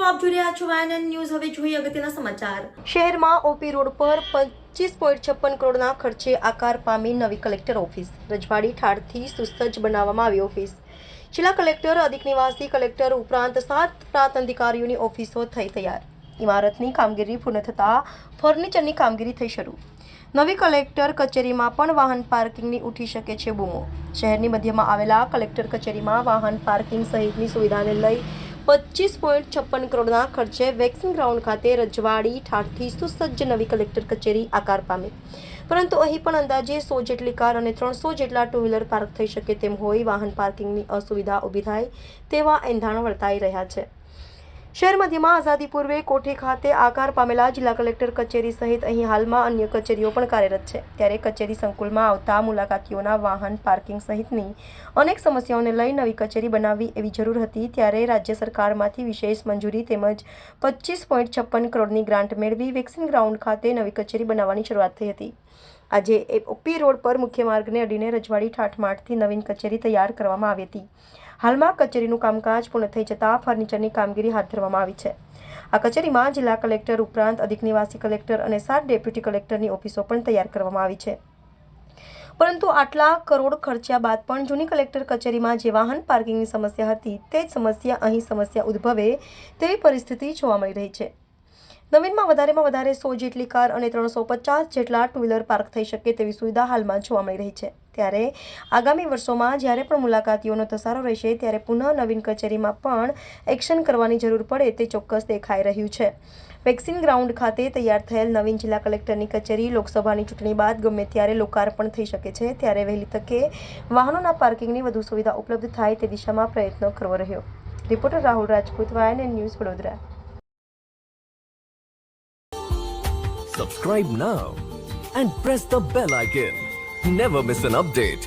આપ જોઈ રહ્યા છો વાયએનએન ન્યૂઝ। હવે જોઈએ અગત્યના સમાચાર। શહેરમાં ઓપી રોડ પર 25.56 કરોડના ખર્ચે આકાર પામી નવી કલેક્ટર ઓફિસ। રજવાડી ઠાઠથી સુસજ્જ બનાવવામાં આવી ઓફિસ। જિલ્લા કલેક્ટર, અધિક નિવાસી કલેક્ટર ઉપરાંત 7 પ્રાંત અધિકારીઓની ઓફિસો થઈ તૈયાર। ઇમારતની કામગીરી પૂર્ણ થતાં ફર્નિચરની કામગીરી થઈ શરૂ। નવી કલેક્ટર કચેરીમાં પણ વાહન પાર્કિંગની ઉઠી શકે છે બૂમો। શહેરની મધ્યમાં આવેલા કલેક્ટર કચેરીમાં વાહન પાર્કિંગ સહિતની સુવિધાને લઈ 25.56 કરોડના ખર્ચે વેક્સિંગ ગ્રાઉન્ડ ખાતે રજવાડી ઠાઠથી સુસજ્જ નવી કલેક્ટર કચેરી આકાર પામી। પરંતુ અહીં પણ અંદાજે 100 જેટલી કાર અને 300 જેટલા ટુ વ્હીલર પાર્ક થઈ શકે તેમ હોઈ વાહન પાર્કિંગની અસુવિધા ઊભી થાય તેવા એંધાણ વર્તાઈ રહ્યા છે। શહેર મધ્યમાં આઝાદી પૂર્વે કોઠી ખાતે આકાર પામેલા જિલ્લા કલેક્ટર કચેરી સહિત અહીં હાલમાં અન્ય કચેરીઓ પણ કાર્યરત છે। ત્યારે કચેરી સંકુલમાં આવતા મુલાકાતીઓના વાહન પાર્કિંગ સહિતની અનેક સમસ્યાઓને લઈ નવી કચેરી બનાવવી એવી જરૂર હતી। ત્યારે રાજ્ય સરકારમાંથી વિશેષ મંજૂરી તેમજ 25.56 કરોડની ગ્રાન્ટ મેળવી વેક્સિંગ ગ્રાઉન્ડ ખાતે નવી કચેરી બનાવવાની શરૂઆત થઈ હતી। આજે ઓપી રોડ પર મુખ્ય માર્ગને અડીને રજવાડી ઠાઠમાઠથી નવીન કચેરી તૈયાર કરવામાં આવી હતી। હાલમાં કચેરીનું કામકાજ પૂર્ણ થઈ જતાં ફર્નિચરની કામગીરી હાથ ધરવામાં આવી છે। આ કચેરીમાં જિલ્લા કલેક્ટર ઉપરાંત અધિક નિવાસી કલેક્ટર અને 7 ડેપ્યુટી કલેક્ટરની ઓફિસો પણ તૈયાર કરવામાં આવી છે। પરંતુ આટલા કરોડ ખર્ચ્યા બાદ પણ જૂની કલેક્ટર કચેરીમાં જે વાહન પાર્કિંગની સમસ્યા હતી તે જ સમસ્યા અહીં સમસ્યા ઉદ્ભવે તેવી પરિસ્થિતિ જોવા મળી રહી છે। નવીનમાં વધારેમાં વધારે 100 જેટલી કાર અને 350 જેટલા ટુ વ્હીલર પાર્ક થઈ શકે તેવી સુવિધા હાલમાં જોવા મળી રહી છે। ત્યારે આગામી વર્ષોમાં જ્યારે પણ મુલાકાતીઓનો ધસારો રહેશે ત્યારે પુનઃ નવીન કચેરીમાં પણ એક્શન કરવાની જરૂર પડે તે ચોક્કસ દેખાઈ રહ્યું છે। વેક્સિંગ ગ્રાઉન્ડ ખાતે તૈયાર થયેલ નવીન જિલ્લા કલેક્ટરની કચેરી લોકસભાની ચૂંટણી બાદ ગમે ત્યારે લોકાર્પણ થઈ શકે છે। ત્યારે વહેલી તકે વાહનોના પાર્કિંગની વધુ સુવિધા ઉપલબ્ધ થાય તે દિશામાં પ્રયત્નો કરવો રહ્યો। Reporter Rahul Rajput, YNN news, Vadodara. Subscribe now and press the bell icon. Never miss an update.